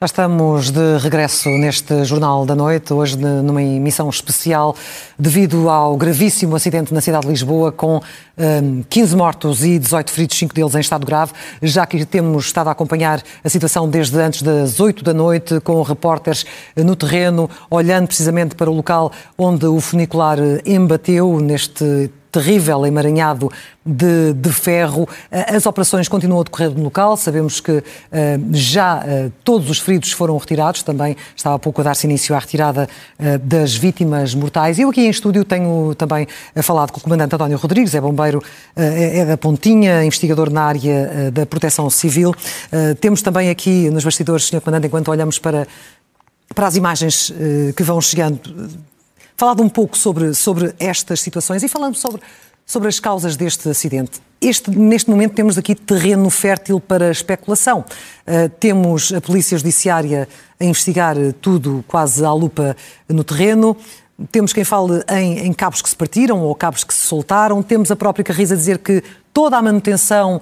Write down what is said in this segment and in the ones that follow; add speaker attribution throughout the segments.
Speaker 1: Já estamos de regresso neste Jornal da Noite, hoje numa emissão especial devido ao gravíssimo acidente na cidade de Lisboa, com 15 mortos e 18 feridos, 5 deles em estado grave. Já que temos estado a acompanhar a situação desde antes das 8 da noite, com repórteres no terreno, olhando precisamente para o local onde o funicular embateu neste terrível emaranhado de ferro. As operações continuam a decorrer no local. Sabemos que já todos os feridos foram retirados. Também estava há pouco a dar-se início à retirada das vítimas mortais. Eu aqui em estúdio tenho também falado com o comandante António Rodrigues, é bombeiro, é da Pontinha, investigador na área da proteção civil. Temos também aqui nos bastidores, Sr. Comandante, enquanto olhamos para as imagens que vão chegando, falado um pouco sobre estas situações e falando sobre as causas deste acidente. Neste momento temos aqui terreno fértil para especulação. Temos a Polícia Judiciária a investigar tudo quase à lupa no terreno. Temos quem fale em cabos que se partiram ou cabos que se soltaram. Temos a própria Carris a dizer que toda a manutenção,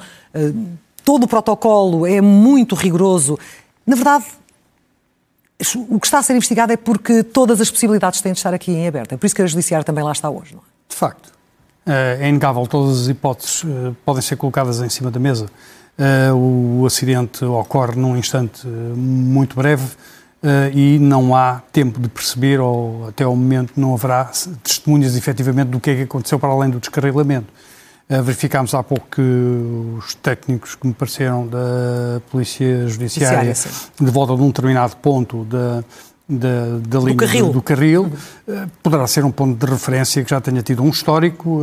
Speaker 1: todo o protocolo é muito rigoroso. Na verdade, o que está a ser investigado é porque todas as possibilidades têm de estar aqui em aberto. É por isso que a Judiciária também lá está hoje, não é?
Speaker 2: De facto. É inegável, todas as hipóteses podem ser colocadas em cima da mesa. O acidente ocorre num instante muito breve e não há tempo de perceber, ou até ao momento não haverá testemunhas efetivamente do que é que aconteceu para além do descarrilamento. Verificámos há pouco que os técnicos que me pareceram da Polícia Judiciária de volta de um determinado ponto da linha do carril, poderá ser um ponto de referência que já tenha tido um histórico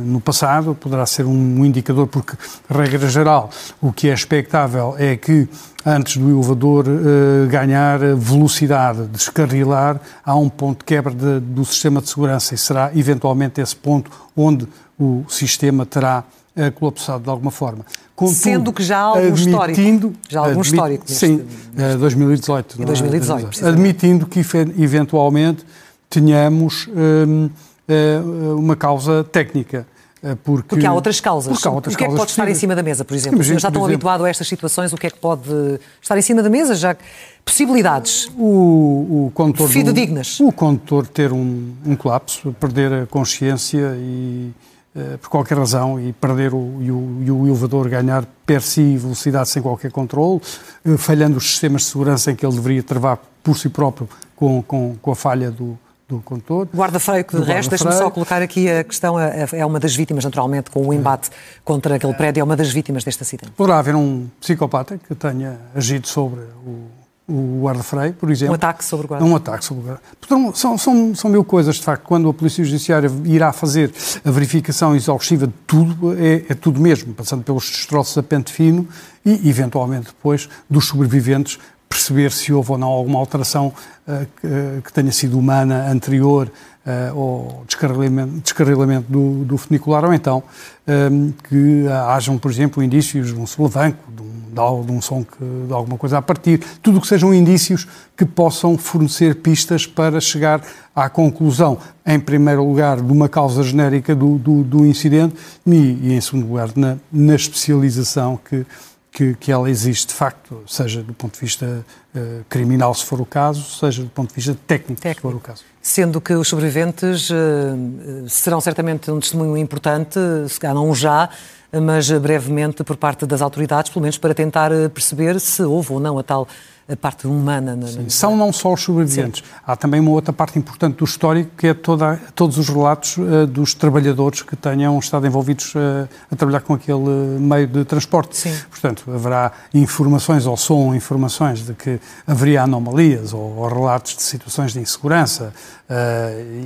Speaker 2: no passado, poderá ser um indicador, porque, regra geral, o que é expectável é que antes do elevador ganhar velocidade, descarrilar, há um ponto de quebra do sistema de segurança e será eventualmente esse ponto onde o sistema terá colapsado de alguma forma. Contudo,
Speaker 1: sendo que já há algum histórico. Já há algum histórico.
Speaker 2: Sim, 2018.
Speaker 1: Em 2018,
Speaker 2: admitindo que eventualmente tenhamos uma causa técnica.
Speaker 1: Porque há outras causas. O que é que pode estar em cima da mesa, por exemplo? Já estão habituados a estas situações, o que é que pode estar em cima da mesa? Já possibilidades fidedignas.
Speaker 2: O condutor ter um colapso, perder a consciência e por qualquer razão, e perder o elevador ganhar per si velocidade sem qualquer controle, falhando os sistemas de segurança em que ele deveria travar por si próprio com a falha do condutor.
Speaker 1: Guarda-freio, que de resto, deixe-me só colocar aqui a questão, é uma das vítimas, naturalmente, com o embate contra aquele prédio, é uma das vítimas deste acidente.
Speaker 2: Poderá haver um psicopata que tenha agido sobre o guarda-freio, por exemplo.
Speaker 1: Um ataque sobre o guarda-freio.
Speaker 2: Um ataque sobre o guarda-freio. Portanto, são mil coisas, de facto. Quando a Polícia Judiciária irá fazer a verificação exaustiva de tudo, é tudo mesmo, passando pelos destroços a pente fino e, eventualmente, depois dos sobreviventes, perceber se houve ou não alguma alteração que tenha sido humana anterior ao descarrilamento do funicular, ou então que hajam, por exemplo, indícios de um solavanco, de um som de alguma coisa a partir. Tudo o que sejam indícios que possam fornecer pistas para chegar à conclusão, em primeiro lugar, de uma causa genérica do incidente e em segundo lugar, na especialização que ela existe de facto, seja do ponto de vista criminal, se for o caso, seja do ponto de vista técnico. Se for o caso.
Speaker 1: Sendo que os sobreviventes serão certamente um testemunho importante, se calhar não já, mas brevemente por parte das autoridades, pelo menos para tentar perceber se houve ou não a tal parte humana.
Speaker 2: São não só os sobreviventes. Sim. Há também uma outra parte importante do histórico, que é todos os relatos dos trabalhadores que tenham estado envolvidos a trabalhar com aquele meio de transporte.
Speaker 1: Sim.
Speaker 2: Portanto, haverá informações ou são informações de que haveria anomalias ou relatos de situações de insegurança.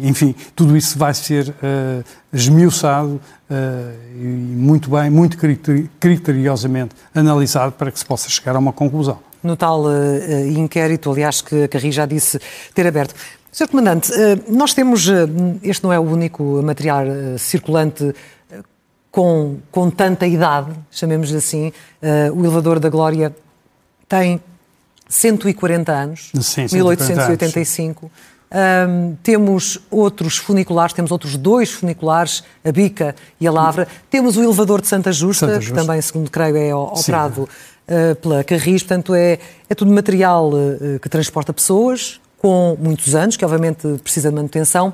Speaker 2: Enfim, tudo isso vai ser esmiuçado e muito bem, muito criteriosamente analisado para que se possa chegar a uma conclusão.
Speaker 1: No tal inquérito, aliás, que a Carris já disse ter aberto. Sr. Comandante, nós temos, este não é o único material circulante com tanta idade, chamemos-lhe assim. O elevador da Glória tem 140 anos,
Speaker 2: sim,
Speaker 1: 1885. Temos outros funiculares, temos outros 2 funiculares, a Bica e a Lavra. Temos o elevador de Santa Justa, que também, segundo creio, é operado pela Carris, portanto é tudo material que transporta pessoas, com muitos anos, que obviamente precisa de manutenção,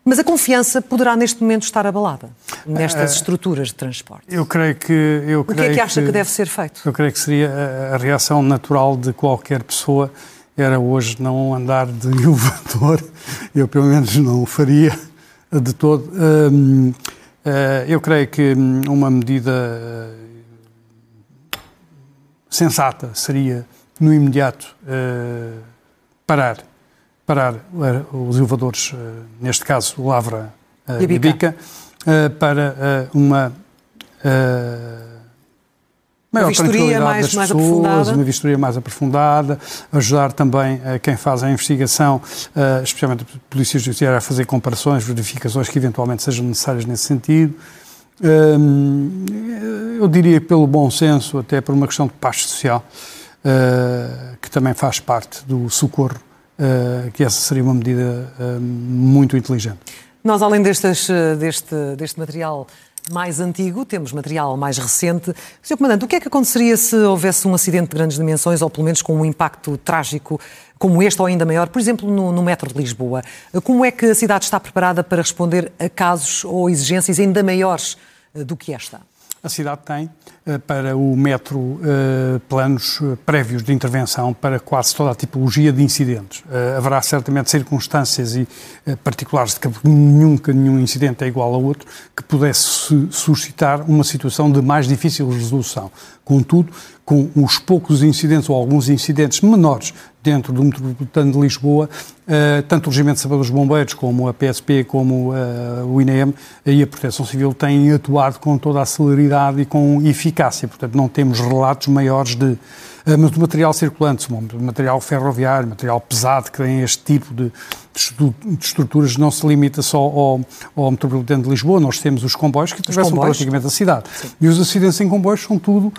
Speaker 1: mas a confiança poderá neste momento estar abalada nestas estruturas de transporte.
Speaker 2: Eu creio que...
Speaker 1: O que é que acha que deve ser feito?
Speaker 2: Eu creio que seria a reação natural de qualquer pessoa, era hoje não andar de elevador, eu pelo menos não o faria de todo. Eu creio que uma medida sensata seria, no imediato, parar os elevadores, neste caso o Lavra e Bica, para uma maior tranquilidade das pessoas, uma vistoria mais aprofundada, ajudar também quem faz a investigação, especialmente a Polícia Judiciária, a fazer comparações, verificações que eventualmente sejam necessárias nesse sentido. Eu diria pelo bom senso, até por uma questão de paz social, que também faz parte do socorro, que essa seria uma medida muito inteligente.
Speaker 1: Nós, além deste material mais antigo, temos material mais recente. Sr. Comandante, o que é que aconteceria se houvesse um acidente de grandes dimensões, ou pelo menos com um impacto trágico como este ou ainda maior, por exemplo, no metro de Lisboa? Como é que a cidade está preparada para responder a casos ou exigências ainda maiores do que esta?
Speaker 2: A cidade tem para o metro planos prévios de intervenção para quase toda a tipologia de incidentes. Haverá certamente circunstâncias e particulares de que nenhum incidente é igual ao outro, que pudesse suscitar uma situação de mais difícil resolução. Contudo, com os poucos incidentes ou alguns incidentes menores dentro do metropolitano de Lisboa, tanto o Regimento de Salvadores Bombeiros como a PSP, como o INEM e a Proteção Civil têm atuado com toda a celeridade e com eficácia. Portanto, não temos relatos maiores de... Mas o material circulante, material ferroviário, material pesado, que tem este tipo de estruturas, não se limita só ao metropolitano de Lisboa. Nós temos os comboios que atravessam praticamente a cidade. Sim. E os acidentes em comboios são tudo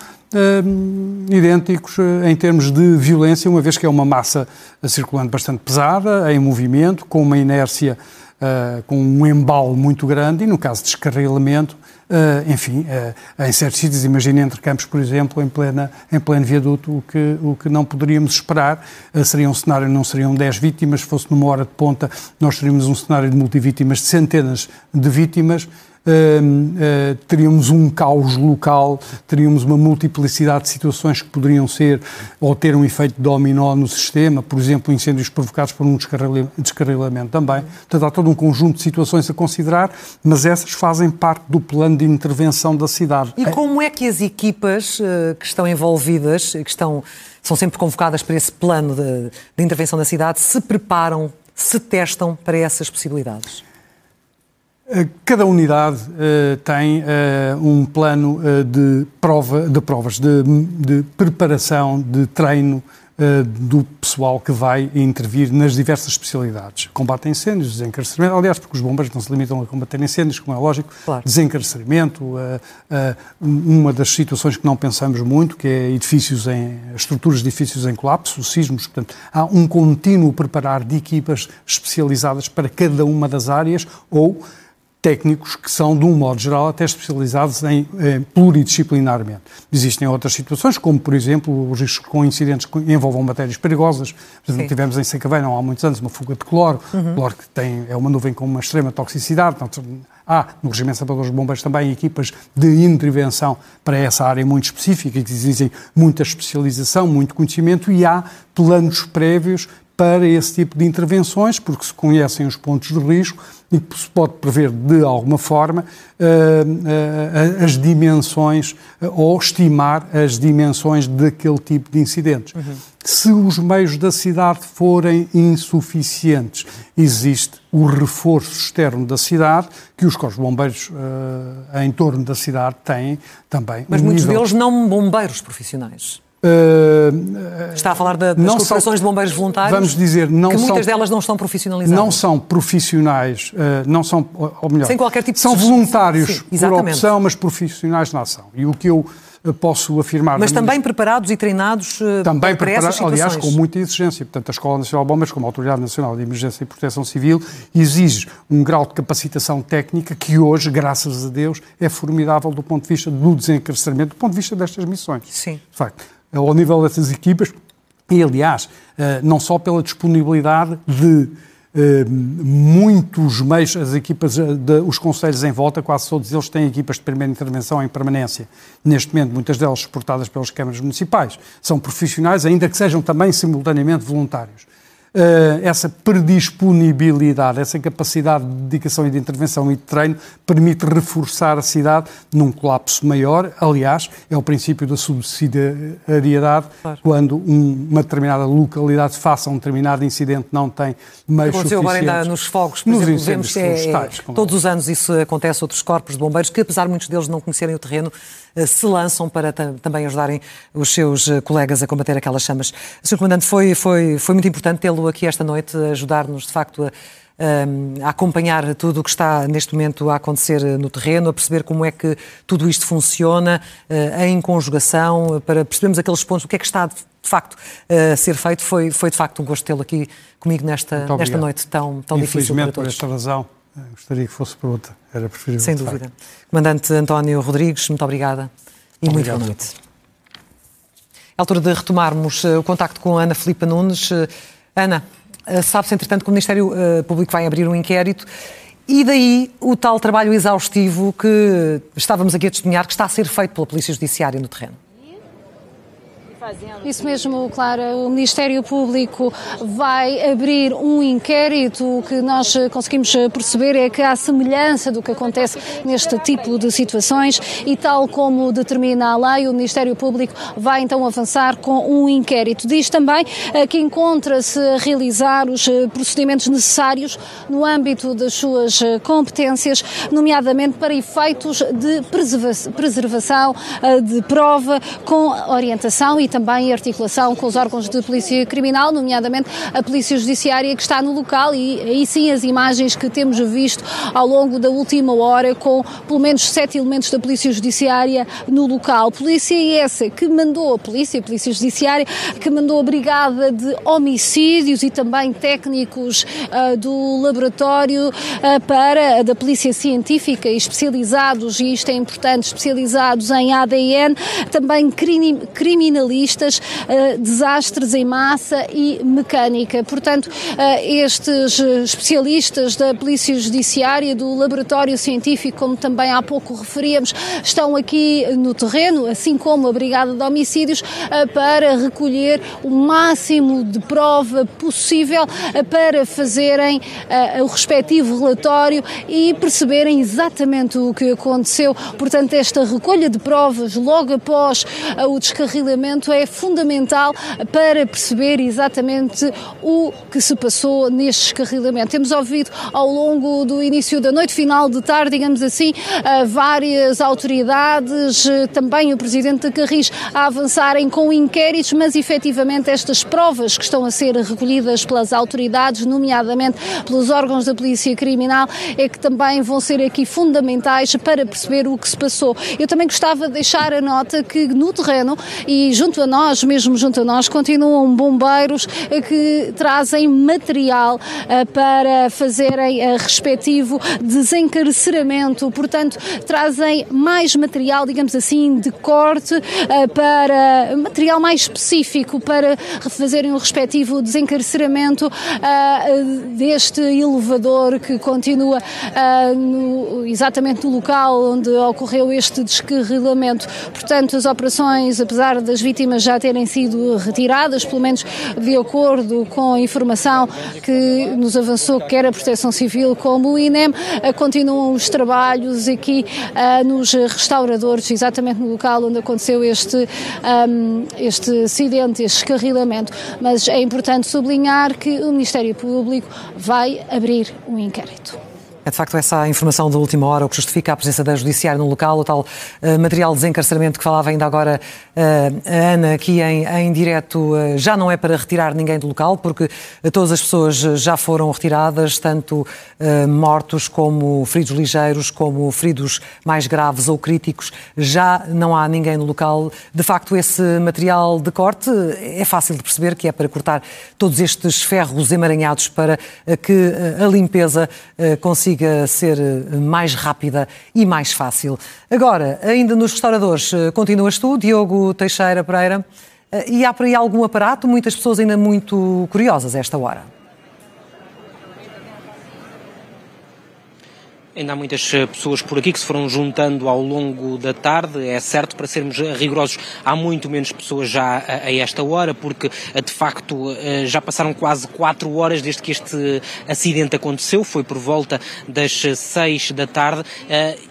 Speaker 2: idênticos em termos de violência, uma vez que é uma massa circulante bastante pesada, em movimento, com uma inércia, com um embalo muito grande e, no caso de descarrilamento, em certos sítios, imagine entre campos, por exemplo, em pleno viaduto, o que não poderíamos esperar seria um cenário, não seriam 10 vítimas, se fosse numa hora de ponta, nós teríamos um cenário de multivítimas, de centenas de vítimas. Teríamos um caos local, teríamos uma multiplicidade de situações que poderiam ser ou ter um efeito dominó no sistema, por exemplo, incêndios provocados por um descarrilamento também. Portanto, há todo um conjunto de situações a considerar, mas essas fazem parte do plano de intervenção da cidade.
Speaker 1: E como é que as equipas que estão envolvidas, são sempre convocadas para esse plano de intervenção da cidade, se preparam, se testam para essas possibilidades?
Speaker 2: Cada unidade tem um plano de provas, de preparação, de treino do pessoal que vai intervir nas diversas especialidades. Combate a incêndios, desencarceramento, aliás, porque os bombeiros não se limitam a combater incêndios, como é lógico, claro. Desencarceramento, uma das situações que não pensamos muito, que é estruturas de edifícios em colapso, sismos, portanto, há um contínuo preparar de equipas especializadas para cada uma das áreas ou técnicos que são, de um modo geral, até especializados pluridisciplinarmente. Existem outras situações, como, por exemplo, os riscos com incidentes que envolvam matérias perigosas. Por exemplo, tivemos em Sacavém, não há muitos anos, uma fuga de cloro. Cloro que é uma nuvem com uma extrema toxicidade. Portanto, há, no Regimento de Salvadores Bombeiros, também equipas de intervenção para essa área muito específica, que exigem muita especialização, muito conhecimento, e há planos prévios para esse tipo de intervenções, porque se conhecem os pontos de risco e se pode prever de alguma forma as dimensões ou estimar as dimensões daquele tipo de incidentes. Se os meios da cidade forem insuficientes, existe o reforço externo da cidade, que os corpos de bombeiros em torno da cidade têm também.
Speaker 1: Mas muitos deles não bombeiros profissionais. Está a falar das corporações de bombeiros voluntários?
Speaker 2: Vamos dizer,
Speaker 1: muitas delas não estão profissionalizadas.
Speaker 2: Não são profissionais, não são, ou melhor,
Speaker 1: sem qualquer tipo
Speaker 2: são voluntários
Speaker 1: sim,
Speaker 2: por opção, mas profissionais na ação. E o que eu posso afirmar...
Speaker 1: Mas também preparados e treinados
Speaker 2: também
Speaker 1: para essas situações.
Speaker 2: Aliás, com muita exigência. Portanto, a Escola Nacional de Bombeiros, como a Autoridade Nacional de Emergência e Proteção Civil, exige um grau de capacitação técnica que hoje, graças a Deus, é formidável do ponto de vista do desencarceramento, do ponto de vista destas missões.
Speaker 1: Sim.
Speaker 2: De facto, ao nível dessas equipas, e aliás, não só pela disponibilidade de muitos meios, as equipas, os concelhos em volta, quase todos eles têm equipas de primeira intervenção em permanência. Neste momento, muitas delas suportadas pelas câmaras municipais. São profissionais, ainda que sejam também simultaneamente voluntários. Essa predisponibilidade, essa capacidade de dedicação e de intervenção e de treino permite reforçar a cidade num colapso maior. Aliás, é o princípio da subsidiariedade, claro. Quando uma determinada localidade faça um determinado incidente não tem meios suficientes.
Speaker 1: Agora ainda nos fogos, por exemplo, vemos que todos os anos isso acontece, outros corpos de bombeiros, que apesar de muitos deles não conhecerem o terreno, se lançam para também ajudarem os seus colegas a combater aquelas chamas. Sr. Comandante, foi muito importante tê-lo aqui esta noite, ajudar-nos de facto a acompanhar tudo o que está neste momento a acontecer no terreno, a perceber como é que tudo isto funciona, em conjugação, para percebermos aqueles pontos, o que é que está de facto a ser feito. Foi de facto um gosto tê-lo aqui comigo nesta noite tão difícil para todos.
Speaker 2: Por esta razão, gostaria que fosse por outra. Era preferível.
Speaker 1: Sem dúvida. Comandante António Rodrigues, muito obrigada e muito boa noite. É a altura de retomarmos o contacto com a Ana Filipa Nunes. Ana, sabe-se entretanto que o Ministério Público vai abrir um inquérito e daí o tal trabalho exaustivo que estávamos aqui a testemunhar, que está a ser feito pela Polícia Judiciária no terreno.
Speaker 3: Isso mesmo, Clara. O Ministério Público vai abrir um inquérito. O que nós conseguimos perceber é que, à semelhança do que acontece neste tipo de situações e tal como determina a lei, o Ministério Público vai então avançar com um inquérito. Diz também que encontra-se a realizar os procedimentos necessários no âmbito das suas competências, nomeadamente para efeitos de preservação de prova, com orientação e também em articulação com os órgãos de polícia criminal, nomeadamente a Polícia Judiciária, que está no local, e aí sim as imagens que temos visto ao longo da última hora, com pelo menos 7 elementos da Polícia Judiciária no local. Polícia essa que mandou a Polícia Judiciária, que mandou a Brigada de Homicídios e também técnicos do laboratório da Polícia Científica, especializados, e isto é importante, especializados em ADN, também criminalistas, desastres em massa e mecânica. Portanto, estes especialistas da Polícia Judiciária, do Laboratório Científico, como também há pouco referíamos, estão aqui no terreno, assim como a Brigada de Homicídios, para recolher o máximo de prova possível para fazerem o respectivo relatório e perceberem exatamente o que aconteceu. Portanto, esta recolha de provas logo após o descarrilamento é fundamental para perceber exatamente o que se passou neste descarrilamento. Temos ouvido ao longo do início da noite, final de tarde, digamos assim, várias autoridades, também o Presidente da Carris, a avançarem com inquéritos, mas efetivamente estas provas que estão a ser recolhidas pelas autoridades, nomeadamente pelos órgãos da Polícia Criminal, é que também vão ser aqui fundamentais para perceber o que se passou. Eu também gostava de deixar a nota que no terreno e junto a nós, continuam bombeiros que trazem material para fazerem respectivo desencarceramento. Portanto, trazem mais material, digamos assim, de corte, para material mais específico para fazerem o respectivo desencarceramento deste elevador que continua exatamente no local onde ocorreu este descarrilamento. Portanto, as operações, apesar das vítimas já terem sido retiradas, pelo menos de acordo com a informação que nos avançou quer a Proteção Civil como o INEM, continuam os trabalhos aqui nos restauradores, exatamente no local onde aconteceu este acidente, este descarrilamento. Mas é importante sublinhar que o Ministério Público vai abrir um inquérito.
Speaker 1: É de facto essa a informação da última hora, o que justifica a presença da Judiciária no local, o tal material de desencarceramento que falava ainda agora a Ana aqui em direto, já não é para retirar ninguém do local, porque todas as pessoas já foram retiradas, tanto mortos como feridos ligeiros, como feridos mais graves ou críticos, já não há ninguém no local. De facto, esse material de corte é fácil de perceber que é para cortar todos estes ferros emaranhados para que a limpeza consiga ser mais rápida e mais fácil. Agora, ainda nos restauradores, continuas tu, Diogo Teixeira Pereira, e há por aí algum aparato, muitas pessoas ainda muito curiosas a esta hora.
Speaker 4: Ainda há muitas pessoas por aqui que se foram juntando ao longo da tarde, é certo, para sermos rigorosos, há muito menos pessoas já a esta hora, porque de facto já passaram quase 4 horas desde que este acidente aconteceu, foi por volta das 6 da tarde,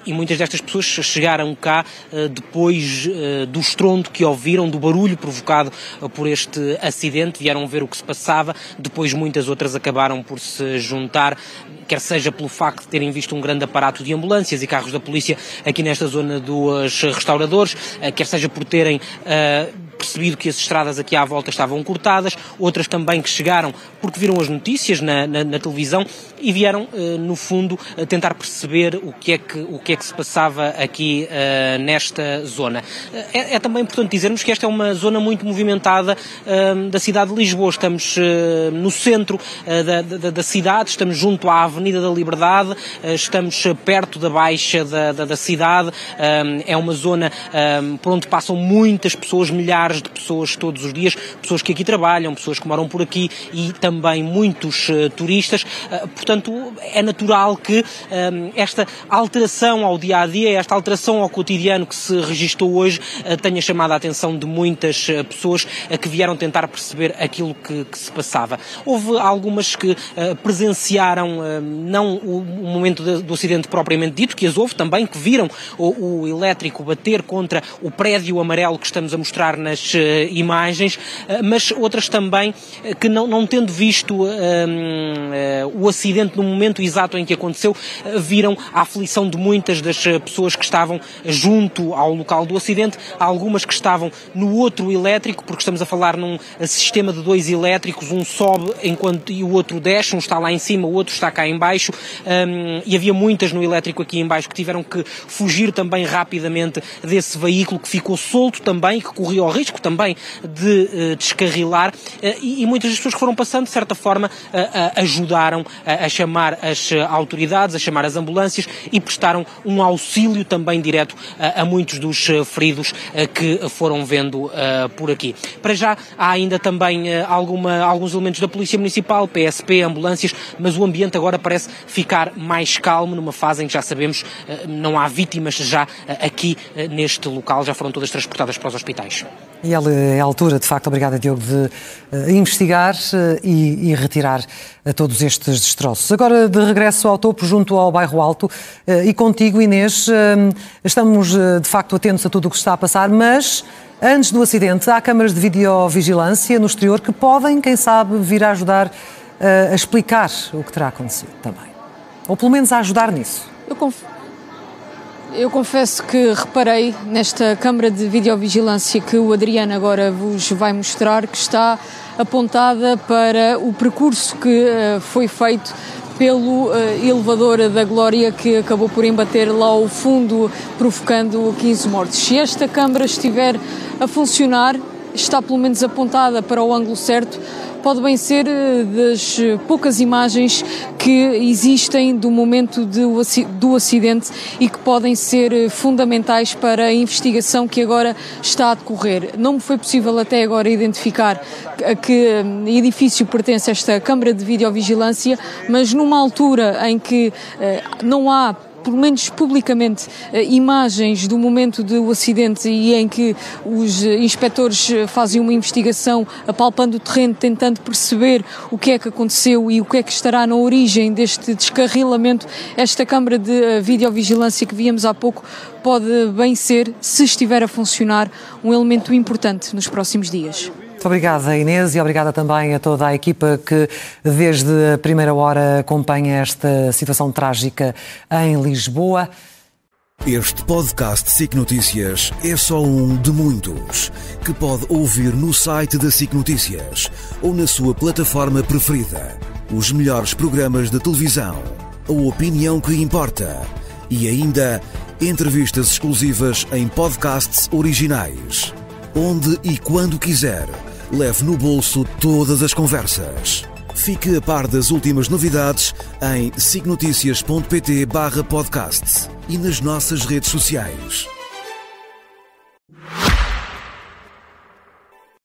Speaker 4: e muitas destas pessoas chegaram cá depois do estrondo que ouviram, do barulho provocado por este acidente, vieram ver o que se passava, depois muitas outras acabaram por se juntar, quer seja pelo facto de terem visto um grande aparato de ambulâncias e carros da polícia aqui nesta zona dos restauradores, quer seja por terem percebido que as estradas aqui à volta estavam cortadas, outras também que chegaram porque viram as notícias na televisão e vieram, no fundo, tentar perceber o que é que se passava aqui nesta zona. É também importante dizermos que esta é uma zona muito movimentada da cidade de Lisboa. Estamos no centro da cidade, estamos junto à Avenida da Liberdade, estamos perto da Baixa da cidade, é uma zona por onde passam muitas pessoas, milhares de pessoas todos os dias, pessoas que aqui trabalham, pessoas que moram por aqui e também muitos turistas, portanto é natural que esta alteração ao dia-a-dia, esta alteração ao cotidiano que se registou hoje tenha chamado a atenção de muitas pessoas que vieram tentar perceber aquilo que se passava. Houve algumas que presenciaram não o momento do acidente propriamente dito, que as houve também, que viram o elétrico bater contra o prédio amarelo que estamos a mostrar nas imagens, mas outras também que não tendo visto o acidente no momento exato em que aconteceu, viram a aflição de muitas das pessoas que estavam junto ao local do acidente, algumas que estavam no outro elétrico, porque estamos a falar num sistema de 2 elétricos, um sobe e o outro desce, um está lá em cima, o outro está cá em baixo, e havia muitas no elétrico aqui em baixo que tiveram que fugir também rapidamente desse veículo que ficou solto também, que corria o risco também de descarrilar, e muitas das pessoas que foram passando, de certa forma, ajudaram a chamar as autoridades, a chamar as ambulâncias e prestaram um auxílio também direto a muitos dos feridos que foram vendo por aqui. Para já há ainda também alguns elementos da Polícia Municipal, PSP, ambulâncias, mas o ambiente agora parece ficar mais calmo, numa fase em que já sabemos não há vítimas já aqui neste local, já foram todas transportadas para os hospitais.
Speaker 1: E é a altura, de facto, obrigada Diogo, de investigar e retirar todos estes destroços. Agora, de regresso ao topo, junto ao Bairro Alto, e contigo, Inês, estamos de facto atentos a tudo o que está a passar, mas antes do acidente há câmaras de videovigilância no exterior que podem, quem sabe, vir a ajudar a explicar o que terá acontecido também. Ou pelo menos a ajudar nisso.
Speaker 5: Eu confesso que reparei nesta câmara de videovigilância que o Adriano agora vos vai mostrar, que está apontada para o percurso que foi feito pelo elevador da Glória, que acabou por embater lá ao fundo, provocando 15 mortes. Se esta câmara estiver a funcionar, está pelo menos apontada para o ângulo certo, pode bem ser das poucas imagens que existem do momento do acidente e que podem ser fundamentais para a investigação que agora está a decorrer. Não me foi possível até agora identificar a que edifício pertence esta câmara de videovigilância, mas numa altura em que não há, pelo menos publicamente, imagens do momento do acidente e em que os inspectores fazem uma investigação apalpando o terreno, tentando perceber o que é que aconteceu e o que é que estará na origem deste descarrilamento, esta câmara de videovigilância que víamos há pouco pode bem ser, se estiver a funcionar, um elemento importante nos próximos dias.
Speaker 1: noite. Obrigada, Inês, e obrigada também a toda a equipa que desde a primeira hora acompanha esta situação trágica em Lisboa.
Speaker 6: Este podcast SIC Notícias é só um de muitos que pode ouvir no site da SIC Notícias ou na sua plataforma preferida. Os melhores programas de televisão, a opinião que importa e ainda entrevistas exclusivas em podcasts originais. Onde e quando quiser, leve no bolso todas as conversas. Fique a par das últimas novidades em sicnoticias.pt/podcast e nas nossas redes sociais.